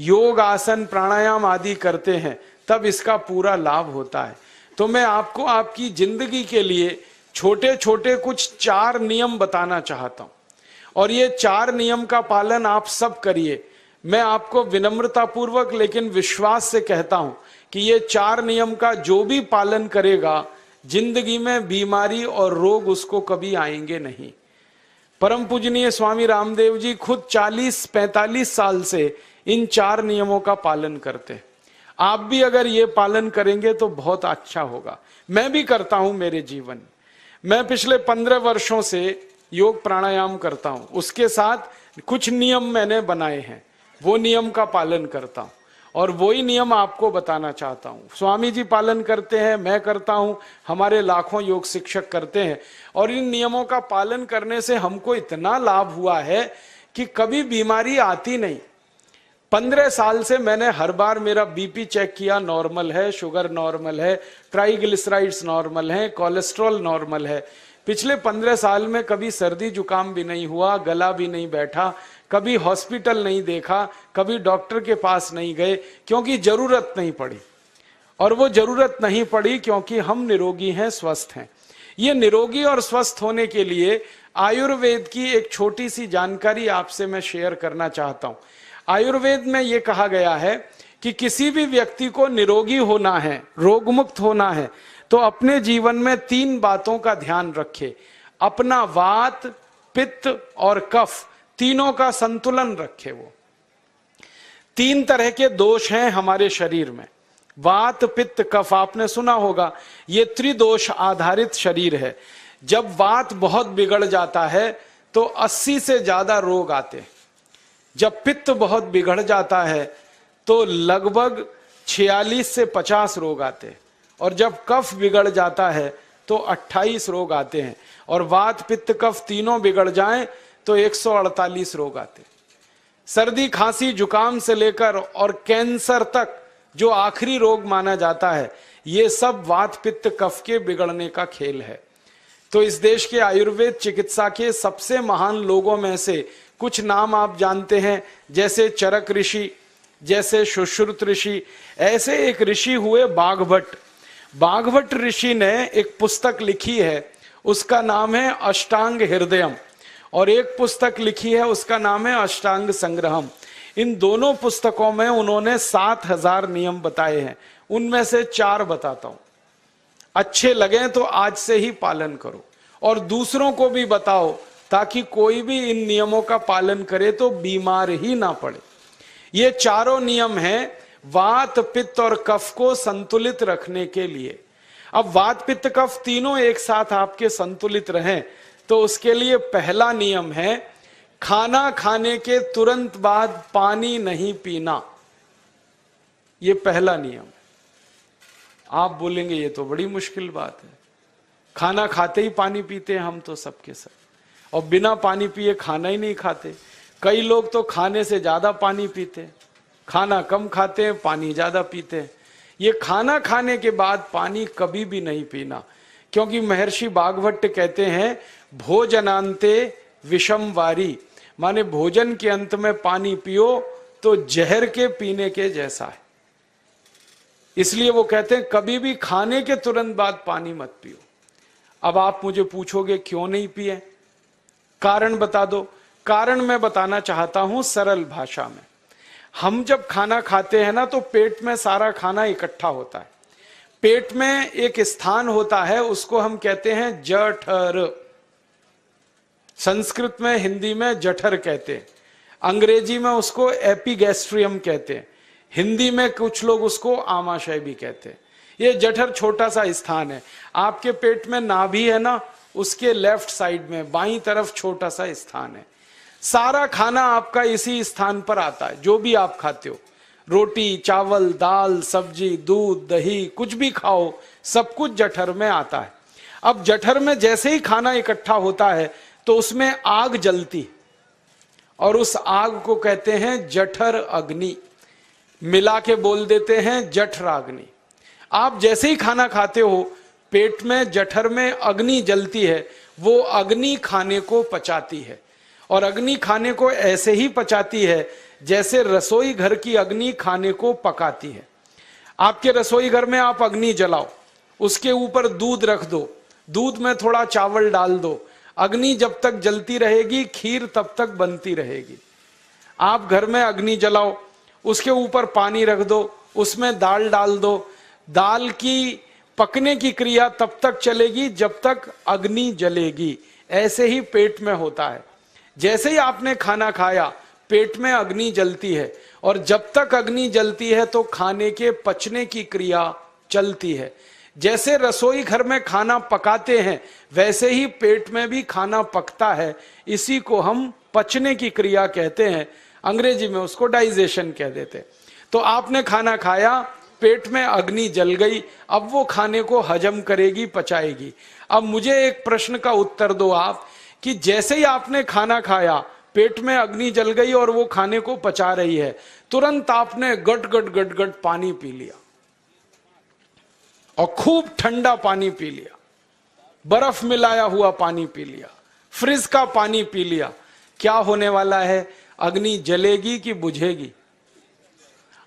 योग आसन प्राणायाम आदि करते हैं, तब इसका पूरा लाभ होता है। तो मैं आपको आपकी जिंदगी के लिए छोटे छोटे कुछ 4 नियम बताना चाहता हूं, और ये 4 नियम का पालन आप सब करिए। मैं आपको विनम्रतापूर्वक लेकिन विश्वास से कहता हूं कि ये 4 नियम का जो भी पालन करेगा, जिंदगी में बीमारी और रोग उसको कभी आएंगे नहीं। परम पूजनीय स्वामी रामदेव जी खुद 40-45 साल से इन 4 नियमों का पालन करते हैं। आप भी अगर ये पालन करेंगे तो बहुत अच्छा होगा। मैं भी करता हूं मेरे जीवन में। मैं पिछले 15 वर्षों से योग प्राणायाम करता हूं, उसके साथ कुछ नियम मैंने बनाए हैं, वो नियम का पालन करता हूं और वही नियम आपको बताना चाहता हूं। स्वामी जी पालन करते हैं, मैं करता हूं, हमारे लाखों योग शिक्षक करते हैं, और इन नियमों का पालन करने से हमको इतना लाभ हुआ है कि कभी बीमारी आती नहीं। 15 साल से मैंने हर बार मेरा बीपी चेक किया, नॉर्मल है, शुगर नॉर्मल है, ट्राइग्लिसराइड्स नॉर्मल है, कोलेस्ट्रॉल नॉर्मल है। पिछले 15 साल में कभी सर्दी जुकाम भी नहीं हुआ, गला भी नहीं बैठा, कभी हॉस्पिटल नहीं देखा, कभी डॉक्टर के पास नहीं गए, क्योंकि जरूरत नहीं पड़ी। और वो जरूरत नहीं पड़ी क्योंकि हम निरोगी हैं, स्वस्थ हैं। ये निरोगी और स्वस्थ होने के लिए आयुर्वेद की एक छोटी सी जानकारी आपसे मैं शेयर करना चाहता हूं। आयुर्वेद में ये कहा गया है कि किसी भी व्यक्ति को निरोगी होना है, रोगमुक्त होना है, तो अपने जीवन में 3 बातों का ध्यान रखे। अपना वात, पित्त और कफ, तीनों का संतुलन रखे। वो 3 तरह के दोष हैं हमारे शरीर में, वात, पित्त, कफ। आपने सुना होगा, ये त्रिदोष आधारित शरीर है। जब वात बहुत बिगड़ जाता है तो 80 से ज्यादा रोग आते हैं। जब पित्त बहुत बिगड़ जाता है तो लगभग 46 से 50 रोग आते हैं, और जब कफ बिगड़ जाता है तो 28 रोग आते हैं, और वात, पित्त, कफ तीनों बिगड़ जाएं तो 148 रोग आते हैं। सर्दी, खांसी, जुकाम से लेकर और कैंसर तक जो आखिरी रोग माना जाता है, ये सब वात, पित्त, कफ के बिगड़ने का खेल है। तो इस देश के आयुर्वेद चिकित्सा के सबसे महान लोगों में से कुछ नाम आप जानते हैं, जैसे चरक ऋषि, जैसे सुश्रुत ऋषि। ऐसे एक ऋषि हुए बाघभट्ट। बाघभट्ट ऋषि ने एक पुस्तक लिखी है, उसका नाम है अष्टांग हृदयम, और एक पुस्तक लिखी है, उसका नाम है अष्टांग संग्रहम। इन दोनों पुस्तकों में उन्होंने 7000 नियम बताए हैं। उनमें से 4 बताता हूं, अच्छे लगे तो आज से ही पालन करो और दूसरों को भी बताओ, ताकि कोई भी इन नियमों का पालन करे तो बीमार ही ना पड़े। ये चारों नियम हैं वात, पित्त और कफ को संतुलित रखने के लिए। अब वात, पित्त, कफ तीनों एक साथ आपके संतुलित रहें, तो उसके लिए पहला नियम है खाना खाने के तुरंत बाद पानी नहीं पीना। ये पहला नियम है। आप बोलेंगे ये तो बड़ी मुश्किल बात है, खाना खाते ही पानी पीते हैं हम तो सबके सब, और बिना पानी पिए खाना ही नहीं खाते। कई लोग तो खाने से ज्यादा पानी पीते हैं, खाना कम खाते हैं, पानी ज्यादा पीते हैं। ये खाना खाने के बाद पानी कभी भी नहीं पीना, क्योंकि महर्षि बाघभट्ट कहते हैं भोजनांते विषम वारी, माने भोजन के अंत में पानी पियो तो जहर के पीने के जैसा है। इसलिए वो कहते हैं कभी भी खाने के तुरंत बाद पानी मत पियो। अब आप मुझे पूछोगे क्यों नहीं पिए, कारण बता दो। कारण मैं बताना चाहता हूं सरल भाषा में। हम जब खाना खाते हैं ना, तो पेट में सारा खाना इकट्ठा होता है। पेट में एक स्थान होता है, उसको हम कहते हैं जठर। संस्कृत में, हिंदी में जठर कहते हैं, अंग्रेजी में उसको एपिगैस्ट्रियम कहते हैं, हिंदी में कुछ लोग उसको आमाशय भी कहते हैं। ये जठर छोटा सा स्थान है। आपके पेट में नाभि है ना, उसके लेफ्ट साइड में बाईं तरफ छोटा सा स्थान है। सारा खाना आपका इसी स्थान पर आता है। जो भी आप खाते हो, रोटी, चावल, दाल, सब्जी, दूध, दही, कुछ भी खाओ, सब कुछ जठर में आता है। अब जठर में जैसे ही खाना इकट्ठा होता है तो उसमें आग जलती, और उस आग को कहते हैं जठर अग्नि। मिला के बोल देते हैं जठराग्नि। आप जैसे ही खाना खाते हो, पेट में जठर में अग्नि जलती है। वो अग्नि खाने को पचाती है, और अग्नि खाने को ऐसे ही पचाती है जैसे रसोई घर की अग्नि खाने को पकाती है। आपके रसोई घर में आप अग्नि जलाओ, उसके ऊपर दूध रख दो, दूध में थोड़ा चावल डाल दो, अग्नि जब तक जलती रहेगी खीर तब तक बनती रहेगी। आप घर में अग्नि जलाओ, उसके ऊपर पानी रख दो, उसमें दाल डाल दो, दाल की पकने की क्रिया तब तक चलेगी जब तक अग्नि जलेगी। ऐसे ही पेट में होता है, जैसे ही आपने खाना खाया पेट में अग्नि जलती है, और जब तक अग्नि जलती है तो खाने के पचने की क्रिया चलती है। जैसे रसोई घर में खाना पकाते हैं वैसे ही पेट में भी खाना पकता है, इसी को हम पचने की क्रिया कहते हैं, अंग्रेजी में उसको डाइजेशन कह देते हैं। तो आपने खाना खाया, पेट में अग्नि जल गई, अब वो खाने को हजम करेगी, पचाएगी। अब मुझे एक प्रश्न का उत्तर दो आप, कि जैसे ही आपने खाना खाया पेट में अग्नि जल गई और वो खाने को पचा रही है, तुरंत आपने गट गट गट गट पानी पी लिया, और खूब ठंडा पानी पी लिया, बर्फ मिलाया हुआ पानी पी लिया, फ्रिज का पानी पी लिया। क्या होने वाला है? अग्नि जलेगी कि बुझेगी?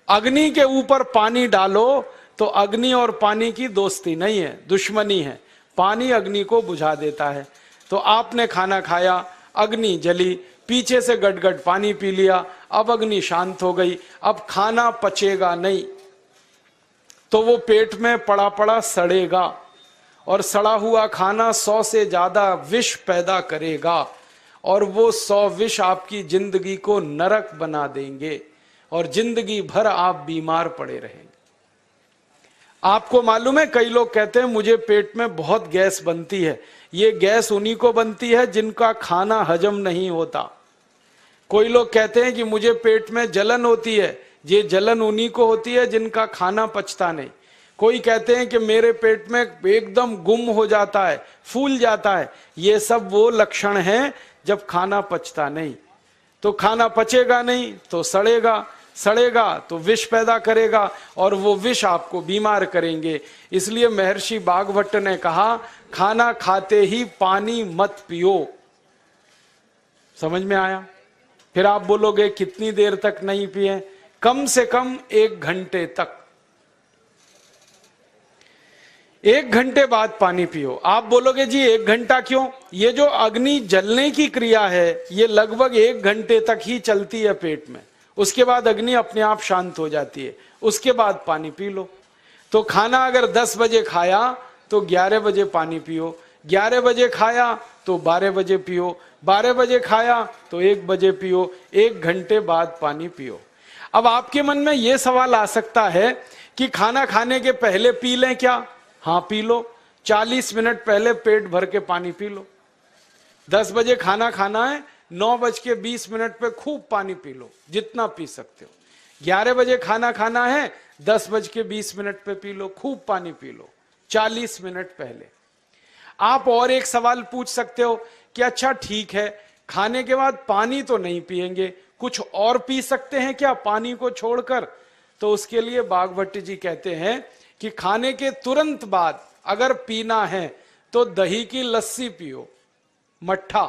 अग्नि के ऊपर पानी डालो तो अग्नि और पानी की दोस्ती नहीं है, दुश्मनी है। पानी अग्नि को बुझा देता है। तो आपने खाना खाया, अग्नि जली, पीछे से गटगट पानी पी लिया, अब अग्नि शांत हो गई, अब खाना पचेगा नहीं, तो वो पेट में पड़ा पड़ा सड़ेगा, और सड़ा हुआ खाना 100 से ज्यादा विष पैदा करेगा, और वो 100 विष आपकी जिंदगी को नरक बना देंगे, और जिंदगी भर आप बीमार पड़े रहेंगे। आपको मालूम है, कई लोग कहते हैं मुझे पेट में बहुत गैस बनती है। ये गैस उन्हीं को बनती है जिनका खाना हजम नहीं होता। कोई लोग कहते हैं कि मुझे पेट में जलन होती है, ये जलन उन्हीं को होती है जिनका खाना पचता नहीं। कोई कहते हैं कि मेरे पेट में एकदम गुम हो जाता है, फूल जाता है, ये सब वो लक्षण हैं जब खाना पचता नहीं। तो खाना पचेगा नहीं तो सड़ेगा, सड़ेगा तो विष पैदा करेगा, और वो विष आपको बीमार करेंगे। इसलिए महर्षि भागवत ने कहा, खाना खाते ही पानी मत पियो। समझ में आया? फिर आप बोलोगे कितनी देर तक नहीं पिए? कम से कम 1 घंटे तक। 1 घंटे बाद पानी पियो। आप बोलोगे जी 1 घंटा क्यों? ये जो अग्नि जलने की क्रिया है ये लगभग 1 घंटे तक ही चलती है पेट में, उसके बाद अग्नि अपने आप शांत हो जाती है, उसके बाद पानी पी लो। तो खाना अगर 10 बजे खाया तो 11 बजे पानी पियो, 11 बजे खाया तो 12 बजे पियो, 12 बजे खाया तो 1 बजे पियो, 1 घंटे बाद पानी पियो। अब आपके मन में यह सवाल आ सकता है कि खाना खाने के पहले पी लें क्या? हाँ पी लो, 40 मिनट पहले पेट भर के पानी पी लो। 10 बजे खाना खाना है, 9:20 पे खूब पानी पी लो, जितना पी सकते हो। 11 बजे खाना खाना है, 10:20 पे पी लो, खूब पानी पी लो, 40 मिनट पहले। आप और एक सवाल पूछ सकते हो कि अच्छा ठीक है, खाने के बाद पानी तो नहीं पिएंगे, कुछ और पी सकते हैं क्या पानी को छोड़कर? तो उसके लिए भागवत जी कहते हैं कि खाने के तुरंत बाद अगर पीना है तो दही की लस्सी पियो, मट्ठा।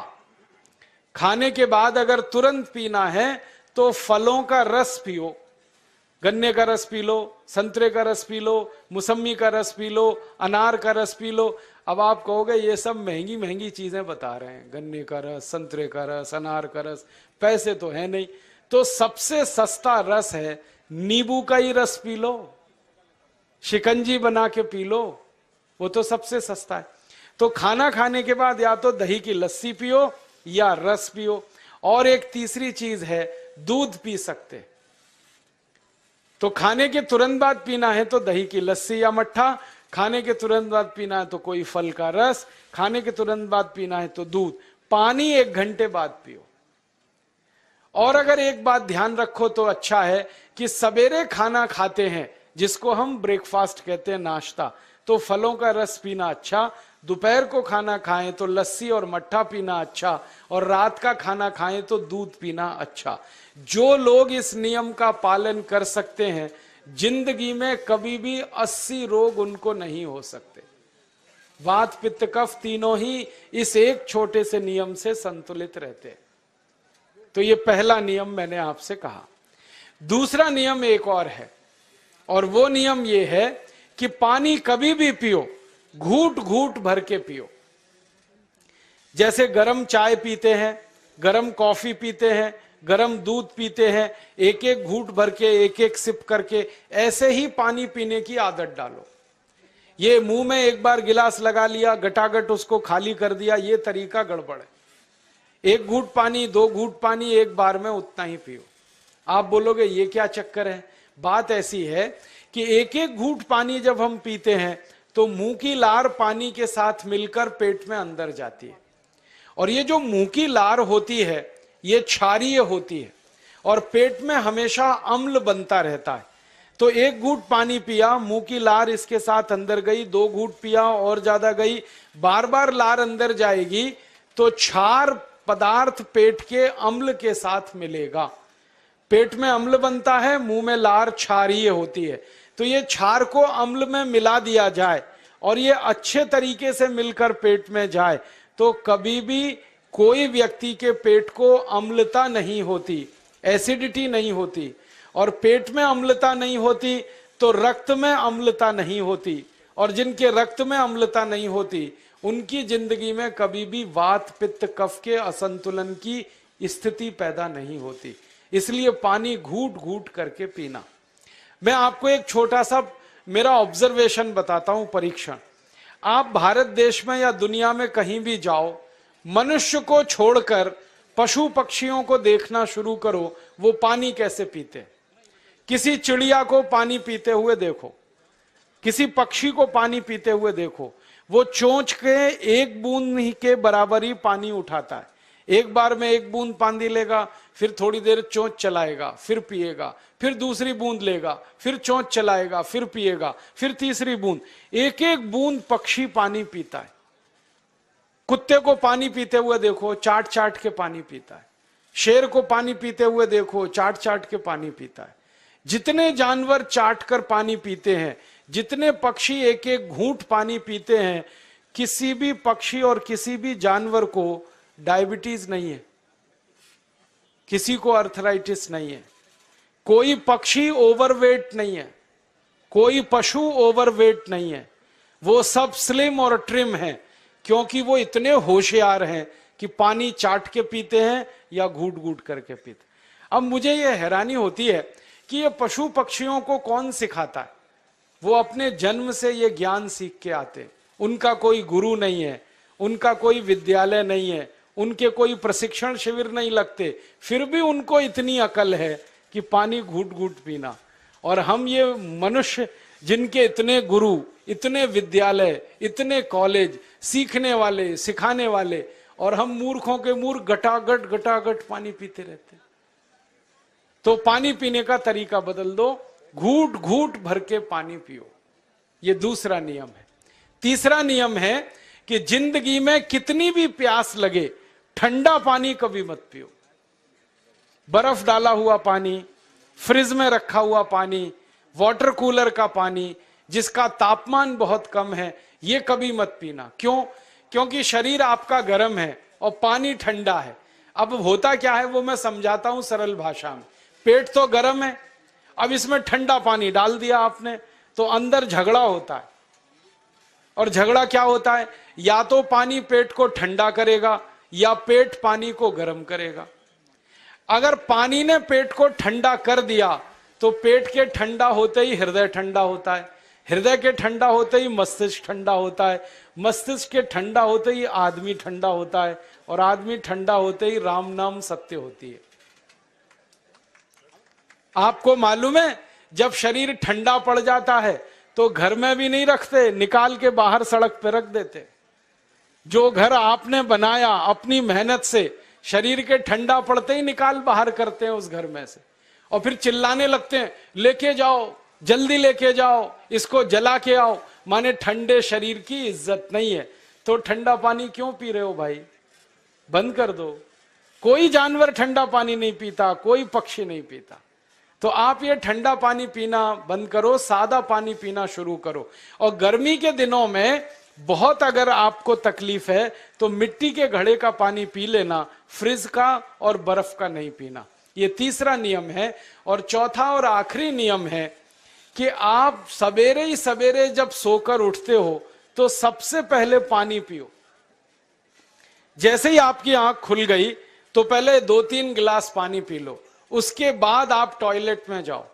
खाने के बाद अगर तुरंत पीना है तो फलों का रस पियो, गन्ने का रस पी लो, संतरे का रस पी लो, मौसमी का रस पी लो, अनार का रस पी लो। अब आप कहोगे ये सब महंगी महंगी चीजें बता रहे हैं, गन्ने का रस, संतरे का रस, अनार का रस, पैसे तो है नहीं। तो सबसे सस्ता रस है नींबू का ही रस पी लो, शिकंजी बना के पी लो, वो तो सबसे सस्ता है। तो खाना खाने के बाद या तो दही की लस्सी पियो या रस पियो। और एक तीसरी चीज है, दूध पी सकते। तो खाने के तुरंत बाद पीना है तो दही की लस्सी या मट्ठा, खाने के तुरंत बाद पीना है तो कोई फल का रस, खाने के तुरंत बाद पीना है तो दूध। पानी 1 घंटे बाद पियो। और अगर एक बात ध्यान रखो तो अच्छा है कि सवेरे खाना खाते हैं जिसको हम ब्रेकफास्ट कहते हैं, नाश्ता, तो फलों का रस पीना अच्छा, दोपहर को खाना खाएं तो लस्सी और मट्ठा पीना अच्छा, और रात का खाना खाएं तो दूध पीना अच्छा। जो लोग इस नियम का पालन कर सकते हैं जिंदगी में कभी भी 80 रोग उनको नहीं हो सकते। वात पित्त कफ तीनों ही इस एक छोटे से नियम से संतुलित रहते हैं। तो ये पहला नियम मैंने आपसे कहा। दूसरा नियम एक और है, और वो नियम ये है कि पानी कभी भी पियो, घूट घूट भर के पियो। जैसे गरम चाय पीते हैं, गरम कॉफी पीते हैं, गरम दूध पीते हैं, एक एक घूट भर के, एक एक सिप करके, ऐसे ही पानी पीने की आदत डालो। ये मुंह में एक बार गिलास लगा लिया, गटागट उसको खाली कर दिया, ये तरीका गड़बड़ है। एक घूट पानी, दो घूट पानी एक बार में उतना ही पियो। आप बोलोगे ये क्या चक्कर है? बात ऐसी है कि एक एक घूट पानी जब हम पीते हैं तो मुंह की लार पानी के साथ मिलकर पेट में अंदर जाती है, और ये जो मुंह की लार होती है ये क्षारीय होती है, और पेट में हमेशा अम्ल बनता रहता है। तो एक घूट पानी पिया, मुंह की लार इसके साथ अंदर गई, दो घूट पिया और ज्यादा गई, बार बार लार अंदर जाएगी तो क्षार पदार्थ पेट के अम्ल के साथ मिलेगा। पेट में अम्ल बनता है, मुंह में लार क्षारीय होती है, तो ये क्षार को अम्ल में मिला दिया जाए और ये अच्छे तरीके से मिलकर पेट में जाए तो कभी भी कोई व्यक्ति के पेट को अम्लता नहीं होती, एसिडिटी नहीं होती, और पेट में अम्लता नहीं होती तो रक्त में अम्लता नहीं होती, और जिनके रक्त में अम्लता नहीं होती उनकी जिंदगी में कभी भी वात पित्त कफ के असंतुलन की स्थिति पैदा नहीं होती। इसलिए पानी घूट घूट करके पीना। मैं आपको एक छोटा सा मेरा ऑब्जर्वेशन बताता हूं, परीक्षण। आप भारत देश में या दुनिया में कहीं भी जाओ, मनुष्य को छोड़कर पशु पक्षियों को देखना शुरू करो, वो पानी कैसे पीते। किसी चिड़िया को पानी पीते हुए देखो, किसी पक्षी को पानी पीते हुए देखो, वो चोंच के एक बूंद ही के बराबर ही पानी उठाता है। एक बार में एक बूंद पानी लेगा, फिर थोड़ी देर चोंच चलाएगा, फिर पिएगा, फिर दूसरी बूंद लेगा, फिर चोंच चलाएगा, फिर पिएगा, फिर तीसरी बूंद। एक एक बूंद पक्षी पानी पीता है। कुत्ते को पानी पीते हुए देखो, चाट चाट के पानी पीता है। शेर को पानी पीते हुए देखो, चाट चाट के पानी पीता है। जितने जानवर चाट कर पानी पीते हैं, जितने पक्षी एक एक घूंट पानी पीते हैं, किसी भी पक्षी और किसी भी जानवर को डायबिटीज नहीं है, किसी को अर्थराइटिस नहीं है, कोई पक्षी ओवरवेट नहीं है, कोई पशु ओवरवेट नहीं है। वो सब स्लिम और ट्रिम हैं, क्योंकि वो इतने होशियार हैं कि पानी चाट के पीते हैं या घूट घूट करके पीते। अब मुझे ये हैरानी होती है कि ये पशु पक्षियों को कौन सिखाता है? वो अपने जन्म से ये ज्ञान सीख के आते, उनका कोई गुरु नहीं है, उनका कोई विद्यालय नहीं है, उनके कोई प्रशिक्षण शिविर नहीं लगते, फिर भी उनको इतनी अकल है कि पानी घूट घूट पीना। और हम ये मनुष्य जिनके इतने गुरु, इतने विद्यालय, इतने कॉलेज, सीखने वाले, सिखाने वाले, और हम मूर्खों के मूर्ख गटागट गटागट पानी पीते रहते। तो पानी पीने का तरीका बदल दो, घूट घूट भर के पानी पियो। ये दूसरा नियम है। तीसरा नियम है कि जिंदगी में कितनी भी प्यास लगे, ठंडा पानी कभी मत पियो। बर्फ डाला हुआ पानी, फ्रिज में रखा हुआ पानी, वाटर कूलर का पानी जिसका तापमान बहुत कम है, ये कभी मत पीना। क्यों? क्योंकि शरीर आपका गर्म है और पानी ठंडा है। अब होता क्या है वो मैं समझाता हूं सरल भाषा में। पेट तो गर्म है, अब इसमें ठंडा पानी डाल दिया आपने तो अंदर झगड़ा होता है। और झगड़ा क्या होता है? या तो पानी पेट को ठंडा करेगा या पेट पानी को गर्म करेगा। अगर पानी ने पेट को ठंडा कर दिया तो पेट के ठंडा होते ही हृदय ठंडा होता है, हृदय के ठंडा होते ही मस्तिष्क ठंडा होता है, मस्तिष्क के ठंडा होते ही आदमी ठंडा होता है, और आदमी ठंडा होते ही राम नाम सत्य होती है। आपको मालूम है जब शरीर ठंडा पड़ जाता है तो घर में भी नहीं रखते, निकाल के बाहर सड़क पर रख देते। जो घर आपने बनाया अपनी मेहनत से, शरीर के ठंडा पड़ते ही निकाल बाहर करते हैं उस घर में से, और फिर चिल्लाने लगते हैं लेके जाओ, जल्दी लेके जाओ, इसको जला के आओ। माने ठंडे शरीर की इज्जत नहीं है। तो ठंडा पानी क्यों पी रहे हो भाई? बंद कर दो। कोई जानवर ठंडा पानी नहीं पीता, कोई पक्षी नहीं पीता। तो आप ये ठंडा पानी पीना बंद करो, सादा पानी पीना शुरू करो। और गर्मी के दिनों में बहुत अगर आपको तकलीफ है तो मिट्टी के घड़े का पानी पी लेना, फ्रिज का और बर्फ का नहीं पीना। ये तीसरा नियम है। और चौथा और आखिरी नियम है कि आप सवेरे ही सवेरे जब सोकर उठते हो तो सबसे पहले पानी पियो। जैसे ही आपकी आंख खुल गई तो पहले 2-3 गिलास पानी पी लो, उसके बाद आप टॉयलेट में जाओ।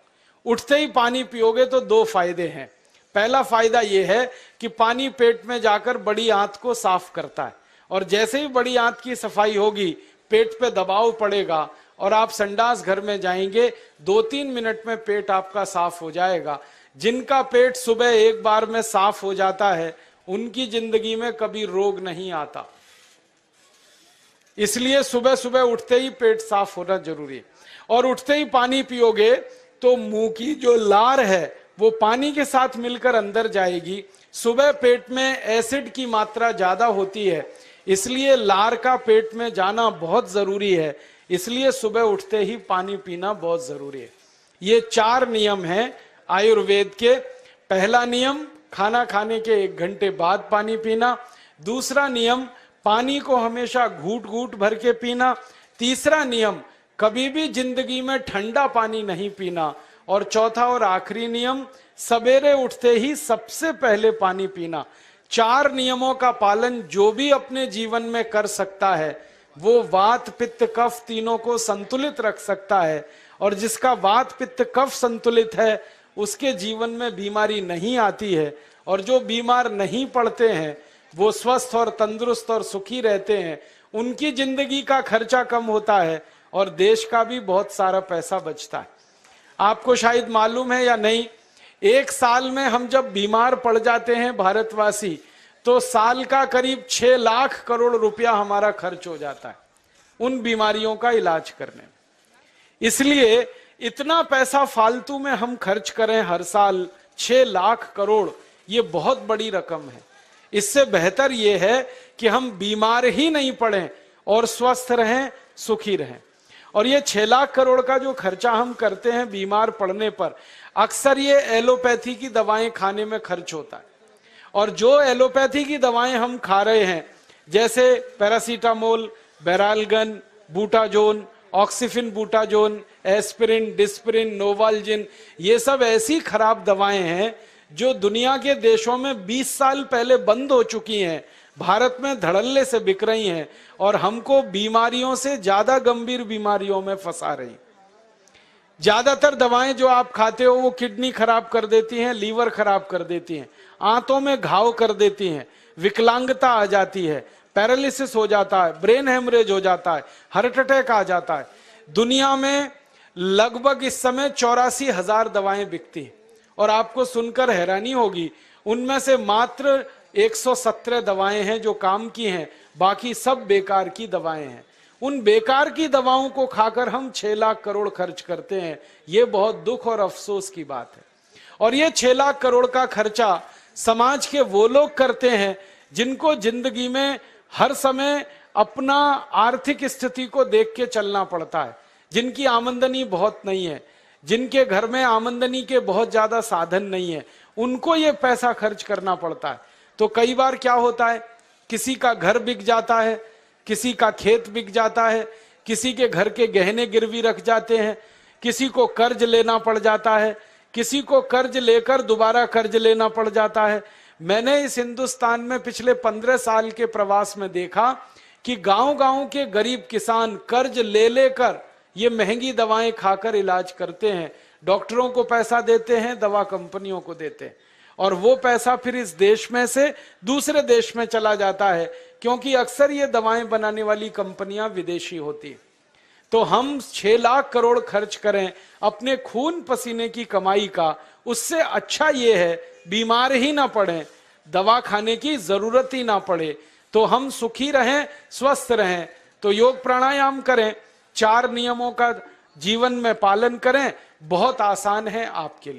उठते ही पानी पियोगे तो 2 फायदे हैं। पहला फायदा यह है कि पानी पेट में जाकर बड़ी आंत को साफ करता है, और जैसे ही बड़ी आंत की सफाई होगी पेट पे दबाव पड़ेगा और आप संडास घर में जाएंगे, 2-3 मिनट में पेट आपका साफ हो जाएगा। जिनका पेट सुबह एक बार में साफ हो जाता है उनकी जिंदगी में कभी रोग नहीं आता। इसलिए सुबह सुबह उठते ही पेट साफ होना जरूरी है। और उठते ही पानी पियोगे तो मुंह की जो लार है वो पानी के साथ मिलकर अंदर जाएगी। सुबह पेट में एसिड की मात्रा ज्यादा होती है, इसलिए लार का पेट में जाना बहुत जरूरी है। इसलिए सुबह उठते ही पानी पीना बहुत जरूरी है। ये 4 नियम हैं आयुर्वेद के। पहला नियम, खाना खाने के 1 घंटे बाद पानी पीना। दूसरा नियम, पानी को हमेशा घूट घूट भर के पीना। तीसरा नियम, कभी भी जिंदगी में ठंडा पानी नहीं पीना। और चौथा और आखिरी नियम, सवेरे उठते ही सबसे पहले पानी पीना। 4 नियमों का पालन जो भी अपने जीवन में कर सकता है वो वात पित्त कफ तीनों को संतुलित रख सकता है। और जिसका वात पित्त कफ संतुलित है उसके जीवन में बीमारी नहीं आती है। और जो बीमार नहीं पड़ते हैं वो स्वस्थ और तंदुरुस्त और सुखी रहते हैं। उनकी जिंदगी का खर्चा कम होता है और देश का भी बहुत सारा पैसा बचता है। आपको शायद मालूम है या नहीं, 1 साल में हम जब बीमार पड़ जाते हैं भारतवासी, तो साल का करीब 6 लाख करोड़ रुपया हमारा खर्च हो जाता है उन बीमारियों का इलाज करने में। इसलिए इतना पैसा फालतू में हम खर्च करें हर साल 6 लाख करोड़, ये बहुत बड़ी रकम है। इससे बेहतर ये है कि हम बीमार ही नहीं पड़ें और स्वस्थ रहें, सुखी रहें। और ये 6 लाख करोड़ का जो खर्चा हम करते हैं बीमार पड़ने पर, अक्सर ये एलोपैथी की दवाएं खाने में खर्च होता है। और जो एलोपैथी की दवाएं हम खा रहे हैं, जैसे paracetamol, Baralgan, butazone, oxyphenbutazone, aspirin, Disprin, Novalgin, ये सब ऐसी खराब दवाएं हैं जो दुनिया के देशों में 20 साल पहले बंद हो चुकी हैं, भारत में धड़ल्ले से बिक रही हैं और हमको बीमारियों से ज्यादा गंभीर बीमारियों में फंसा रही। ज्यादातर दवाएं जो आप खाते हो वो किडनी खराब कर देती हैं, लीवर खराब कर देती हैं, आंतों में घाव कर देती हैं, विकलांगता आ जाती है, पैरालिसिस हो जाता है, ब्रेन हेमरेज हो जाता है, हार्ट अटैक आ जाता है। दुनिया में लगभग इस समय 84,000 दवाएं बिकती हैं और आपको सुनकर हैरानी होगी, उनमें से मात्र 117 दवाएं हैं जो काम की हैं, बाकी सब बेकार की दवाएं हैं। उन बेकार की दवाओं को खाकर हम 6 लाख करोड़ खर्च करते हैं। ये बहुत दुख और अफसोस की बात है। और ये 6 लाख करोड़ का खर्चा समाज के वो लोग करते हैं जिनको जिंदगी में हर समय अपना आर्थिक स्थिति को देख के चलना पड़ता है, जिनकी आमदनी बहुत नहीं है, जिनके घर में आमदनी के बहुत ज्यादा साधन नहीं है, उनको ये पैसा खर्च करना पड़ता है। तो कई बार क्या होता है, किसी का घर बिक जाता है, किसी का खेत बिक जाता है, किसी के घर के गहने गिरवी रख जाते हैं, किसी को कर्ज लेना पड़ जाता है, किसी को कर्ज लेकर दोबारा कर्ज लेना पड़ जाता है। मैंने इस हिंदुस्तान में पिछले 15 साल के प्रवास में देखा कि गांव-गांव के गरीब किसान कर्ज ले लेकर ये महंगी दवाएं खाकर इलाज करते हैं, डॉक्टरों को पैसा देते हैं, दवा कंपनियों को देते हैं, और वो पैसा फिर इस देश में से दूसरे देश में चला जाता है, क्योंकि अक्सर ये दवाएं बनाने वाली कंपनियां विदेशी होती है। तो हम 6 लाख करोड़ खर्च करें अपने खून पसीने की कमाई का, उससे अच्छा ये है बीमार ही ना पड़े, दवा खाने की जरूरत ही ना पड़े, तो हम सुखी रहें, स्वस्थ रहें। तो योग प्राणायाम करें, 4 नियमों का जीवन में पालन करें, बहुत आसान है आपके लिए।